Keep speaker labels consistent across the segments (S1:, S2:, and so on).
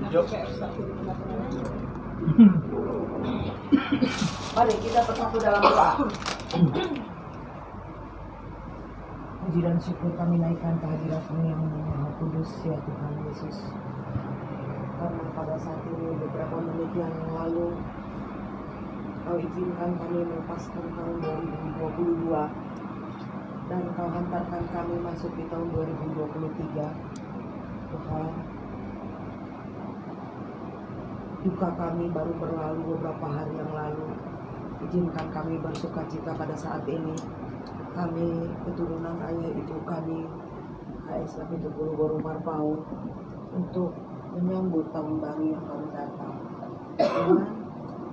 S1: Yuk.
S2: Mari kita bersatu dalam doa. Puji dan syukur kami naikkan kehadirat-Mu yang Maha Kudus ya Tuhan Yesus. Karena pada saat ini beberapa menit yang lalu Kau izinkan kami melepaskan tahun 2022 dan Kau hantarkan kami masuk di tahun 2023. Tuhan, duka kami baru berlalu beberapa hari yang lalu. Izinkan kami bersukacita pada saat ini. Kami keturunan ayah ibu kami KSM itu Guru Marpau untuk menyambut tahun baru yang baru datang. Tuhan,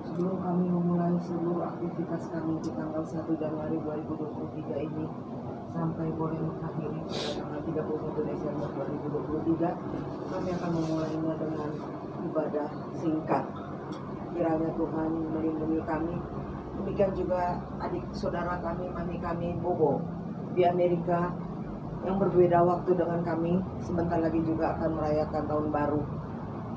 S2: sebelum kami memulai seluruh aktivitas kami di tanggal 1 Januari 2023 ini sampai boleh mengakhiri pada tanggal 31 Desember 2023, kami akan memulainya dengan ibadah singkat. Kiranya Tuhan melindungi kami. Demikian juga adik saudara kami, mami kami, Bobo di Amerika yang berbeda waktu dengan kami, sebentar lagi juga akan merayakan tahun baru.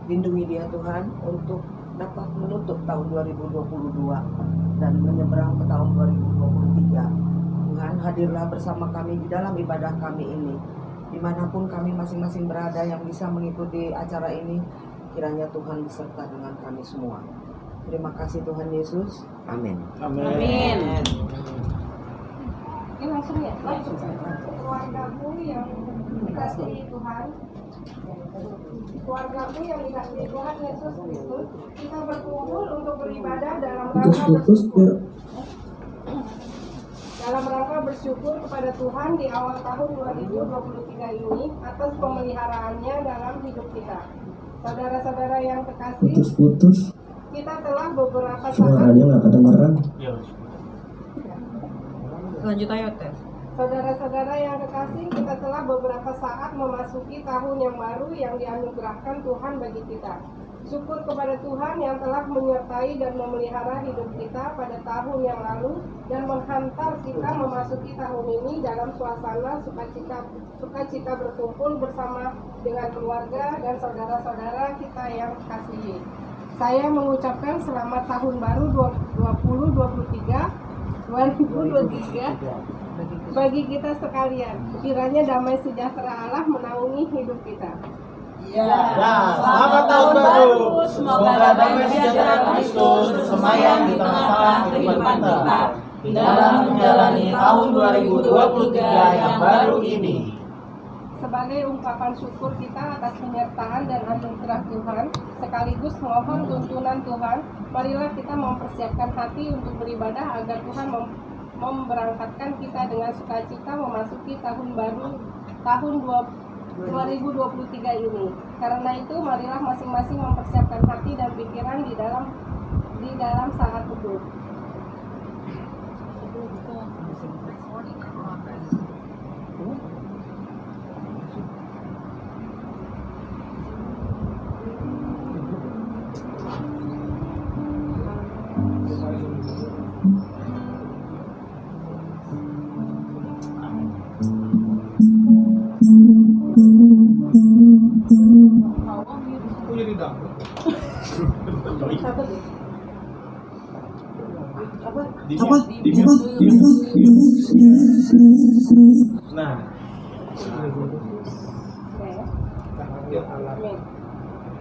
S2: Lindungi dia Tuhan untuk dapat menutup tahun 2022 dan menyeberang ke tahun 2023. Tuhan, hadirlah bersama kami di dalam ibadah kami ini. Dimanapun kami masing-masing berada yang bisa mengikuti acara ini, kiranya Tuhan beserta dengan kami semua. Terima kasih Tuhan Yesus. Amin.
S1: Amin.
S3: Ini langsung ya, langsung. Keluargamu yang dikasihi Tuhan, keluargamu yang dikasihi Tuhan Yesus Kristus, kita berkumpul untuk beribadah dalam rangka bersyukur. Dalam rangka bersyukur kepada Tuhan di awal tahun 2023 ini atas pemeliharaannya dalam hidup kita. Saudara-saudara yang terkasih,
S4: Putus-putus.
S3: kita telah beberapa saat.
S4: Suaranya nggak kedengeran.
S2: Lanjut ayo Teh.
S3: Saudara-saudara yang kekasih, kita telah beberapa saat memasuki tahun yang baru yang dianugerahkan Tuhan bagi kita. Syukur kepada Tuhan yang telah menyertai dan memelihara hidup kita pada tahun yang lalu dan menghantar kita memasuki tahun ini dalam suasana sukacita berkumpul bersama dengan keluarga dan saudara-saudara kita yang kasihi. Saya mengucapkan selamat tahun baru 2023 bagi kita sekalian. Kiranya damai sejahtera Allah menaungi hidup kita.
S1: Ya, selamat tahun baru. Semoga damai sejahtera Kristus bersemayam di tengah-tengah kehidupan kita di dalam menjalani tahun 2023 yang baru ini.
S3: Sebagai ungkapan syukur kita atas penyertaan dan anugerah Tuhan, sekaligus mohon tuntunan Tuhan, marilah kita mempersiapkan hati untuk beribadah agar Tuhan memberangkatkan kita dengan sukacita memasuki tahun baru tahun 2023 ini. Karena itu marilah masing-masing mempersiapkan hati dan pikiran di dalam saat itu.
S1: Nah,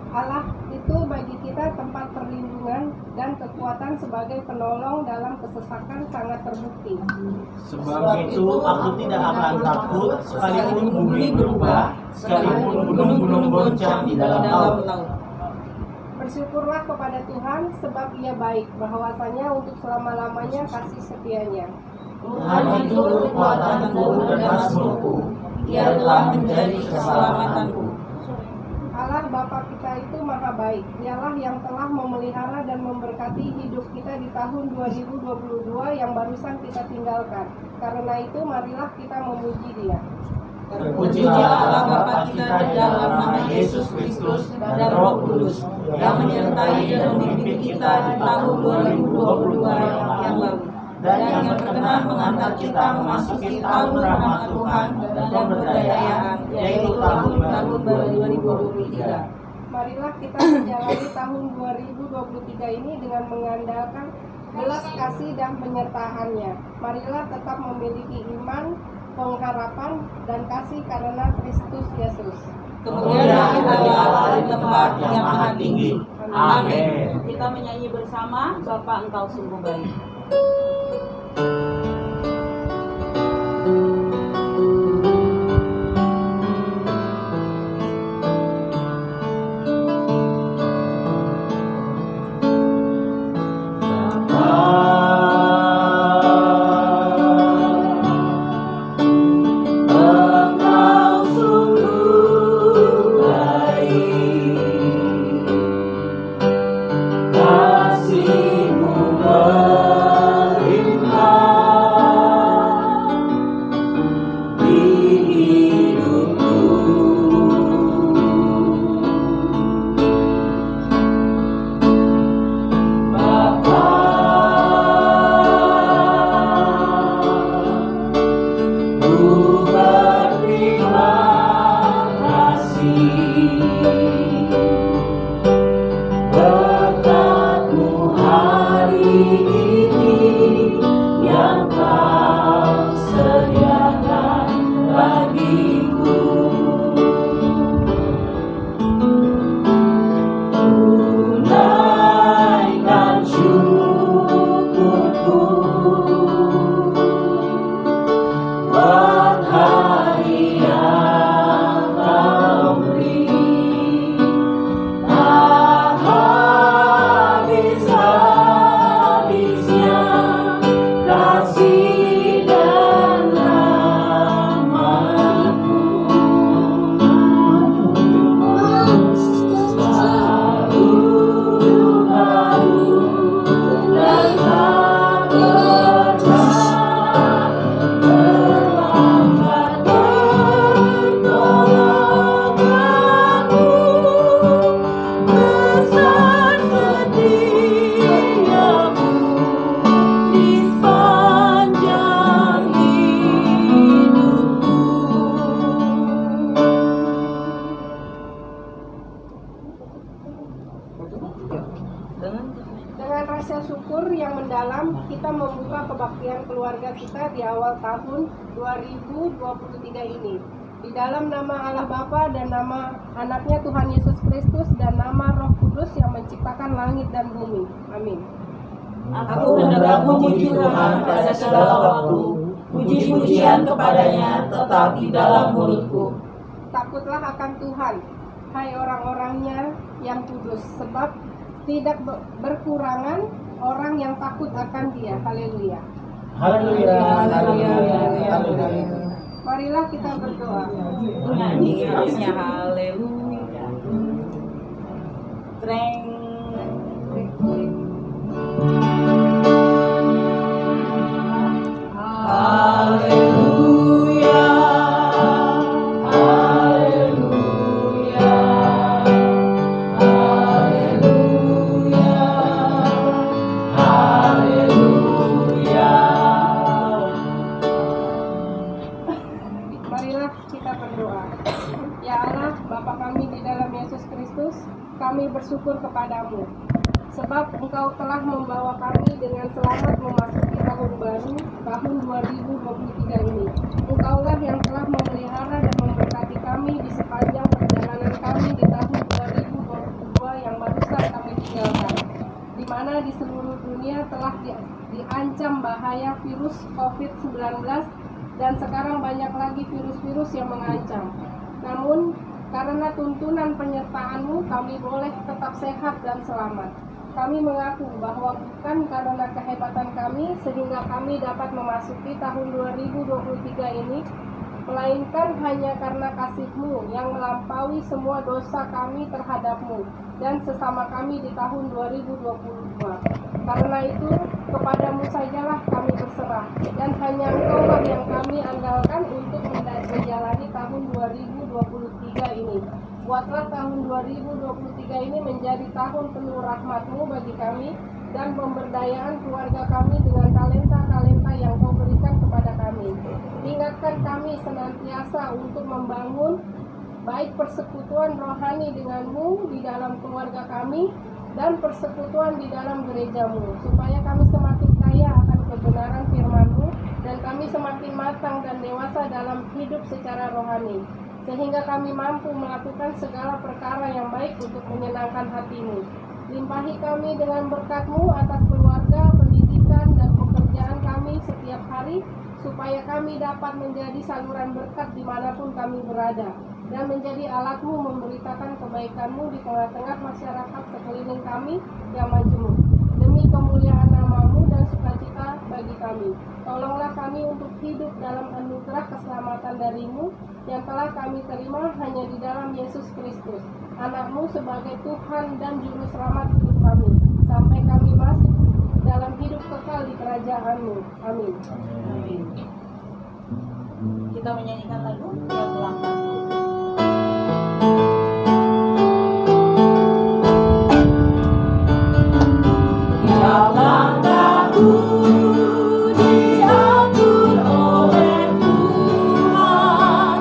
S3: Allah itu bagi kita tempat perlindungan dan kekuatan sebagai penolong dalam kesesakan sangat terbukti.
S1: sebab itu aku tidak akan takut sekalipun bumi berubah, sekalipun gunung-gunung goncang di dalam laut.
S3: Bersyukurlah kepada Tuhan sebab Ia baik, bahwasanya untuk selama-lamanya kasih setianya.
S1: Tuhan itu kekuatanku dan mazmurku, Dia telah menjadi keselamatanku.
S3: Allah Bapa kita itu maha baik. Dialah yang telah memelihara dan memberkati hidup kita di tahun 2022 yang barusan kita tinggalkan. Karena itu marilah kita memuji Dia.
S1: Terpujilah Allah Bapa kita di dalam nama Yesus Kristus dan Roh Kudus yang menyertai dan memimpin kita di tahun 2022 yang lalu, dan yang berkenan mengantar kita memasuki tahun rahmat Tuhan dan pemberdayaan, yaitu tahun baru 2023.
S3: Marilah kita menjalani tahun 2023 ini dengan mengandalkan belas kasih dan penyertaannya. Marilah tetap memiliki iman, pengharapan, dan kasih karena Kristus Yesus.
S1: Kemuliaan Allah di tempat yang maha tinggi. Amin.
S5: Kita menyanyi bersama, Bapa Engkau sungguh baik.
S3: Dengan rasa syukur yang mendalam, kita membuka kebaktian keluarga kita di awal tahun 2023 ini. Di dalam nama Allah Bapa dan nama anaknya Tuhan Yesus Kristus dan nama Roh Kudus yang menciptakan langit dan bumi. Amin.
S1: Aku hendak memuji Tuhan pada segala waktu. Puji-pujian kepadanya tetap di dalam mulutku.
S3: Takutlah akan Tuhan, hai orang-orangnya yang kudus, sebab tidak berkurangan orang yang takut akan Dia. Haleluya.
S1: Haleluya. Haleluya. Haleluya.
S3: Marilah kita berdoa.
S5: Nyanyi harusnya haleluya. Treng.
S1: Haleluya. Haleluya. Haleluya. Haleluya.
S3: Marilah kita berdoa. Ya Allah, Bapa kami di dalam Yesus Kristus, kami bersyukur kepadamu. Sebab Engkau telah membawa kami dengan selamat memasuki tahun baru, tahun 2023 ini. Engkaulah yang telah memelihara dan memberkati kami di sepanjang perjalanan kami di tahun 2022 yang barusan kami tinggalkan. Di mana di seluruh dunia telah diancam bahaya virus COVID-19 dan sekarang banyak lagi virus-virus yang mengancam. Namun, karena tuntunan penyertaan-Mu, kami boleh tetap sehat dan selamat. Kami mengaku bahwa bukan karena kehebatan kami sehingga kami dapat memasuki tahun 2023 ini, melainkan hanya karena kasih-Mu yang melampaui semua dosa kami terhadap-Mu dan sesama kami di tahun 2022. Karena itu, kepadamu sajalah kami berserah, dan hanya Engkaulah yang kami andalkan untuk menjalani tahun 2023 ini. Buatlah tahun 2023 ini menjadi tahun penuh rahmat-Mu bagi kami, dan pemberdayaan keluarga kami dengan talenta-talenta yang Kau berikan kepada kami. Ingatkan kami senantiasa untuk membangun baik persekutuan rohani denganmu di dalam keluarga kami dan persekutuan di dalam gerejamu, supaya kami semakin kaya akan kebenaran firman-Mu dan kami semakin matang dan dewasa dalam hidup secara rohani, sehingga kami mampu melakukan segala perkara yang baik untuk menyenangkan hati-Mu. Limpahi kami dengan berkat-Mu atas keluarga, pendidikan, dan pekerjaan kami setiap hari, supaya kami dapat menjadi saluran berkat dimanapun kami berada, dan menjadi alat-Mu memberitakan kebaikan-Mu di tengah-tengah masyarakat sekeliling kami yang majemuk. Demi kemuliaan nama-Mu dan sukacita bagi kami, tolonglah kami untuk hidup dalam anugerah keselamatan dari-Mu yang telah kami terima hanya di dalam Yesus Kristus, Anak-Mu sebagai Tuhan dan Juru Selamat hidup kami, sampai kami masuk dalam hidup kekal di kerajaan-Mu. Amin.
S5: Amin. Kita menyanyikan lagu yang langkah.
S1: Tiap langkahku diatur oleh Tuhan,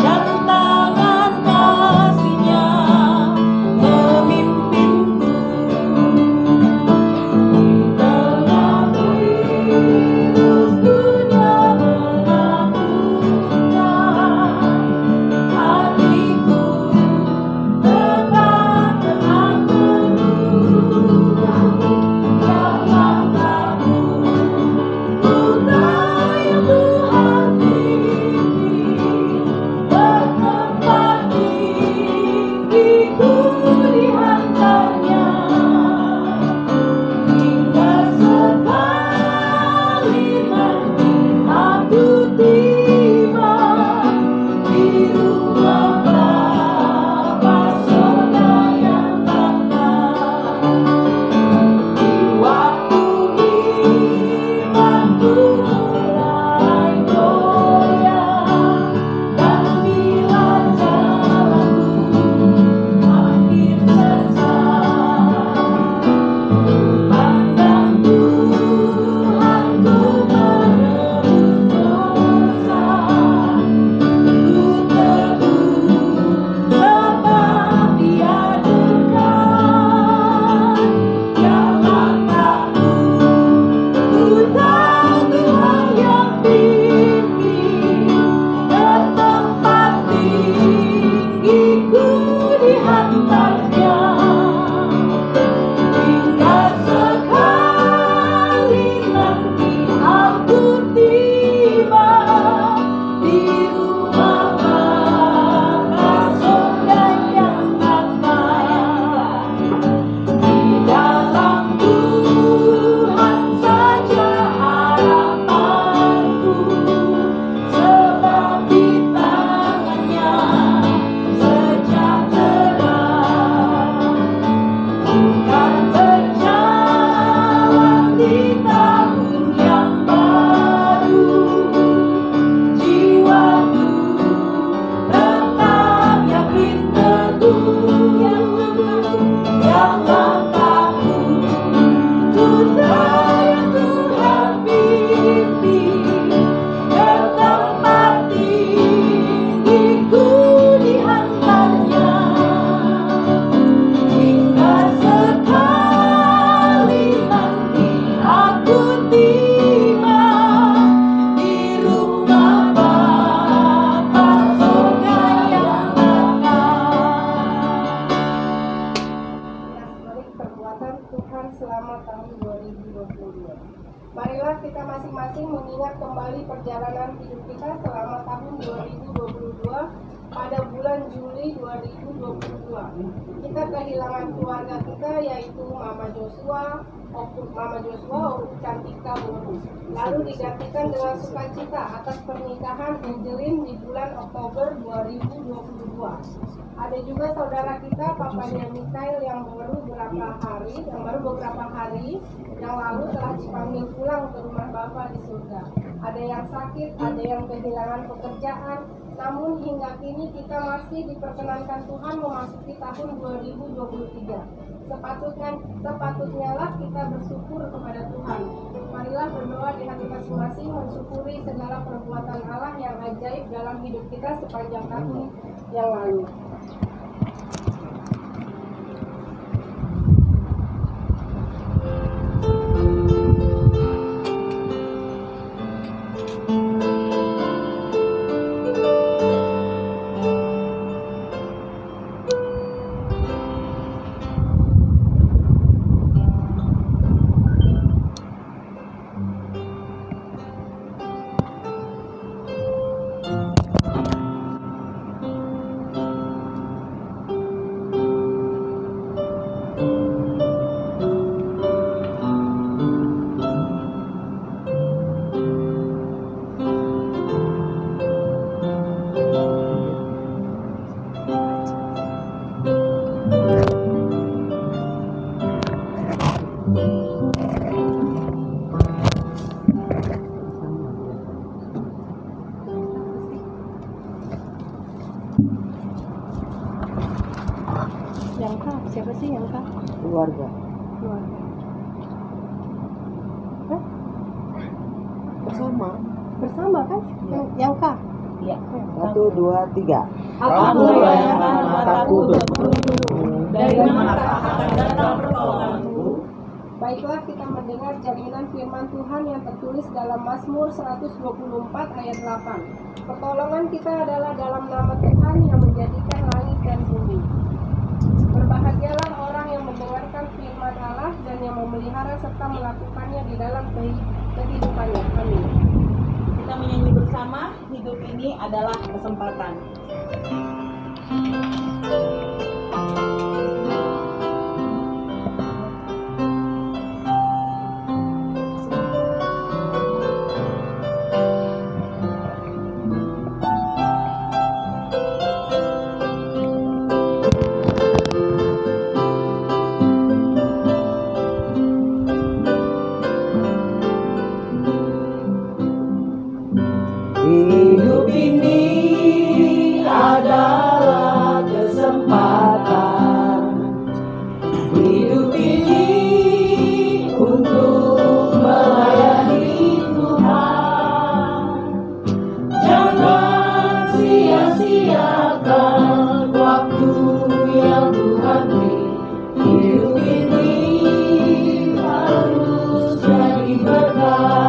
S1: dan tangan kasih-Nya memimpinku. Di tengah virus dunia menakutkan, hatiku tetap tenang teduh. Tiap langkahku ku tahu Tuhan pimpin, bertempat tinggiku dihantarnya, hingga sekali nanti aku tiba di rumah Bapa surga yang kekal. Di waktu imanku mulai goyah, dan bila jalanku makin sesat, pandang Tuhanku menebus dosa. Ku teguh sebab Dia dekat. Tiap langkahku ku tahu Tuhan yang pimpin, bertempat tinggiku dihantarnya, hingga sekali nanti aku tiba di rumah Bapa surga yang kekal. Di dalam Tuhan saja harapanku, sebab di tangan-Nya sejahtera. Bukan berjalan di tahun yang baru, jiwaku tetap yakin teguh. Tiap langkahku ku tahu Tuhan pimpin, bertempat tinggiku dihantarnya, hingga sekali nanti aku tiba di rumah Bapa surga yang kekal.
S3: Mari perbuatan Tuhan selama tahun 2022. Marilah kita masing-masing mengingat kembali perjalanan hidup kita selama tahun 2022 pada bulan Juli 2022. Kita kehilangan keluarga kita, yaitu Mama Joshua, Cantika Boru. Lalu digantikan dengan sukacita atas pernikahan Angelin di bulan Oktober 2022. Ada juga saudara kita, papanya Mikael, yang baru beberapa hari yang lalu telah dipanggil pulang ke rumah Bapa di surga. Ada yang sakit, ada yang kehilangan pekerjaan. Namun hingga kini kita masih diperkenankan Tuhan memasuki tahun 2023. Sepatutnya lah kita bersyukur kepada Tuhan. Marilah berdoa di hati masing-masing mensyukuri segala perbuatan Allah yang ajaib dalam hidup kita sepanjang tahun yang lalu. Yang K, siapa sih yang K?
S2: Keluarga.
S3: Keluarga. Bersama kan? Yang K.
S5: Iya.
S2: 1, 2, 3.
S1: Aku melayangkan mataku untuk menunggu. Dari manakah akan datang pertolonganku?
S3: Baiklah kita mendengar jaminan firman Tuhan yang tertulis dalam Mazmur 124 ayat 8. Pertolongan kita adalah dalam nama Tuhan yang menjadikan langit dan bumi. Berbahagialah orang yang mendengarkan firman Allah dan yang memelihara serta melakukannya di dalam kehidupannya. Amin.
S1: Kita menyanyi bersama, hidup ini adalah kesempatan.
S2: Hidup ini adalah kesempatan. Hidup ini untuk melayani Tuhan. Jangan sia-siakan waktu yang Tuhan beri. Hidup ini harus jadi berkah.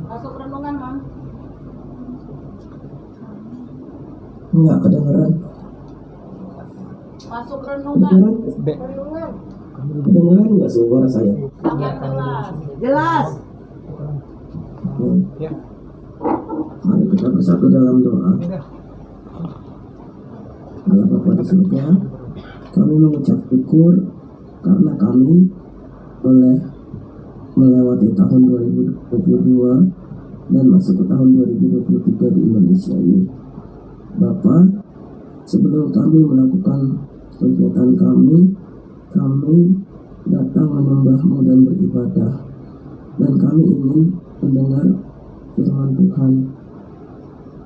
S1: Masuk renungan, Mam.
S4: Enggak kedengeran.
S1: Masuk renungan.
S3: Renungan.
S4: Kedengeran nggak suara saya?
S1: Sangat jelas.
S2: Jelas.
S4: Mari kita bersatu dalam doa. Allah Bapa di surga, kami mengucap syukur karena kami boleh melewati tahun 2022 dan masuk ke tahun 2023 di Indonesia ini. Bapak, sebelum kami melakukan kegiatan kami datang menyembah-Mu dan beribadah, dan kami ingin mendengar firman Tuhan.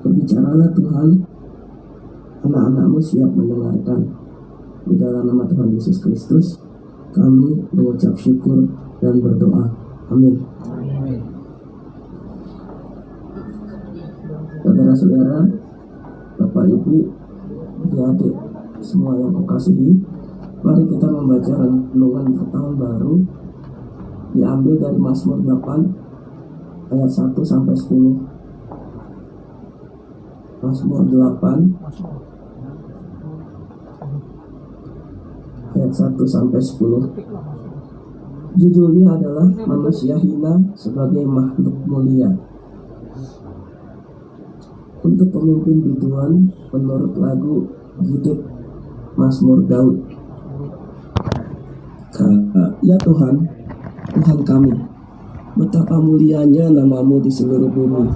S4: Berbicaralah Tuhan, anak-anak-Mu siap mendengarkan. Di dalam nama Tuhan Yesus Kristus kami mengucap syukur dan berdoa. Amin. Saudara-saudara, Bapak Ibu, adik-adik semua yang kukasihi, mari kita membaca renungan untuk tahun baru, diambil dari Mazmur 8 ayat 1 sampai 10. Mazmur 8 ayat 1 sampai 10. Judulnya adalah Manusia Hina Sebagai Makhluk Mulia. Untuk pemimpin biduan menurut lagu Gidit Mazmur Daud. Ya Tuhan, Tuhan kami, betapa mulianya nama-Mu di seluruh bumi.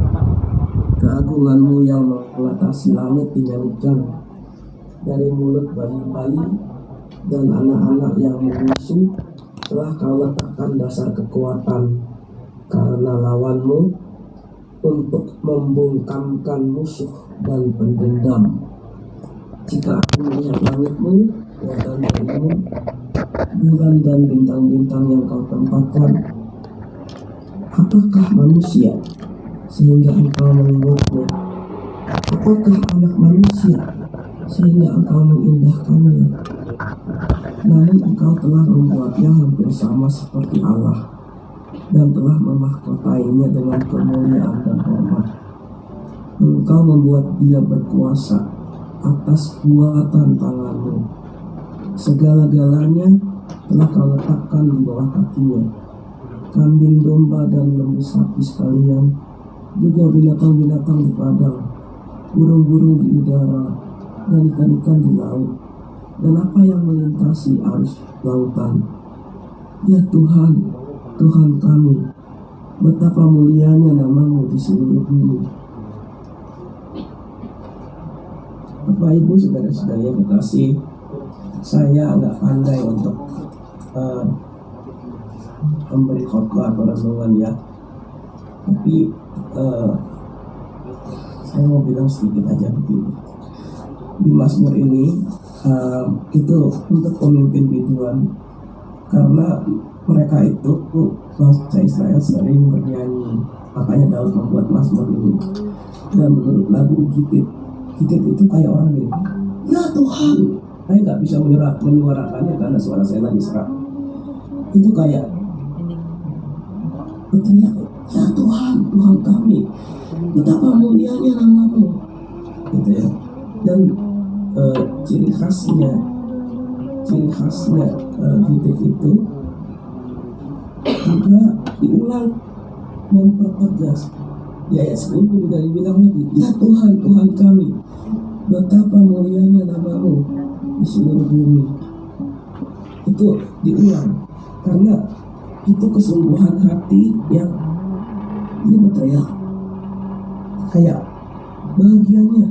S4: Keagungan-Mu yang mengatasi langit dinyanyikan. Dari mulut bayi-bayi dan anak-anak yang menyusu telah Kau letakkan dasar kekuatan, karena lawan-Mu untuk membungkamkan musuh dan pendendam. Jika aku melihat langit-Mu dan dari-Mu, bulan dan bintang-bintang yang Kau tempatkan, apakah manusia sehingga Engkau mengingatnya? Apakah anak manusia sehingga Engkau mengindahkannya? Namun Engkau telah membuatnya hampir sama seperti Allah, dan telah memahkotainya dengan kemuliaan dan hormat. Engkau membuat dia berkuasa atas buatan tangan-Mu. Segala-galanya telah Kau letakkan di bawah kakinya. Kambing domba dan lembu sapi sekalian, juga binatang-binatang di padang, burung-burung di udara, dan ikan-ikan di laut, dan apa yang melintasi arus lautan. Ya Tuhan, Tuhan kami, betapa mulianya nama-Mu di seluruh bumi. Bapak Ibu, saudara-saudara yang kekasih, saya agak pandai untuk memberi khotbah atau renungan ya. Tapi saya mau bilang sedikit aja begini. Di Mazmur ini itu untuk pemimpin biduan, karena mereka itu bangsa Israel sering bernyanyi, makanya Daud membuat Mazmur ini. Dan menurut lagu Gidit itu kayak orang ini, ya Tuhan, saya nggak bisa menyuarakannya karena suara saya lagi serak. Itu kayak berteriak, ya Tuhan, Tuhan kami, betapa mulianya nama-Mu, gitu ya. Dan ciri khasnya Gidit itu juga diulang, mempertegas. Di ayat 10 juga dibilang lagi, ya Tuhan, Tuhan kami, betapa mulianya nama-Mu di seluruh bumi. Itu diulang karena itu kesungguhan hati yang dia berteriak kayak bahagianya.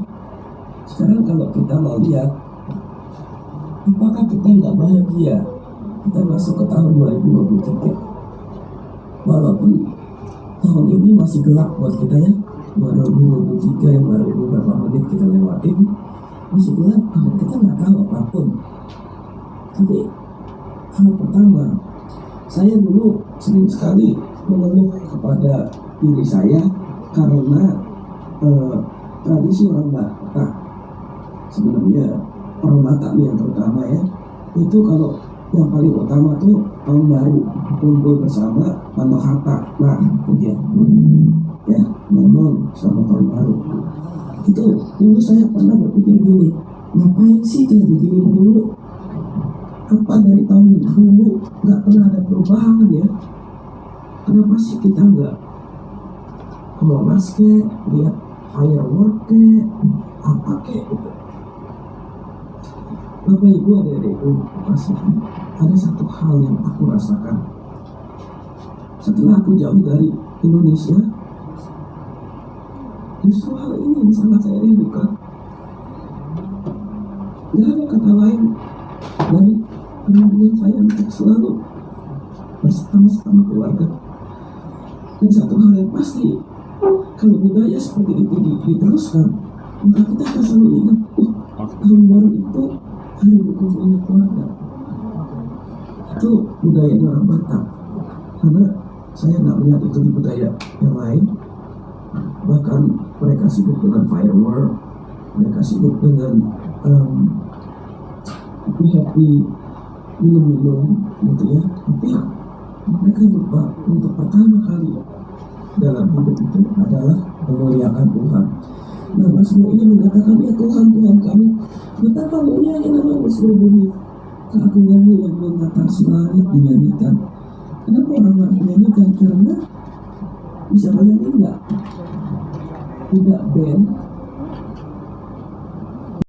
S4: Sekarang kalau kita mau lihat, apakah kita nggak bahagia? Kita masuk ke tahun 2023, walaupun tahun ini masih gelap buat kita ya. 2023 yang baru beberapa menit kita lewatin masih gelap, kita nggak tahu apapun. Tapi hal pertama, saya dulu sering sekali mengeluh kepada diri saya karena tradisi orang Batak. Sebenarnya orang Batak yang terutama ya, itu kalau yang paling utama tuh tahun baru, kumpul bersama tanpa harta. Nah itu dia ya, ngomong sama tahun baru. Itu dulu saya pernah berpikir gini, ngapain sih kayak begini dulu? Apa dari tahun dulu nggak pernah ada perubahan ya? Kenapa sih kita nggak ke Monas kek, lihat firework kek, apa kek gitu? Bapak Ibu, adik-adikku, ada satu hal yang aku rasakan. setelah aku jauh dari Indonesia, justru hal ini yang sangat saya rindukan. Gak ada kata lain dari kerinduan saya untuk selalu bersama-sama keluarga. Dan satu hal yang pasti, kalau budaya seperti itu diteruskan, maka kita akan selalu ingat, tahun baru itu hari berkumpulnya keluarga. Itu budaya orang Batak. Karena saya nggak melihat itu di budaya yang lain. Bahkan mereka sibuk dengan firework, mereka sibuk dengan happy minum-minum gitu ya. Tapi mereka lupa untuk pertama kali dalam hidup itu adalah memuliakan Tuhan. Nah, Mazmur ini mengatakan, ya Tuhan, Tuhan kami, betapa mulianya nama-Mu seluruh bumi, keagungan-Mu yang mengatasi langit dinyanyikan. Kenapa orang menyanyikan? Karena bisa bayangin nggak? Tidak band,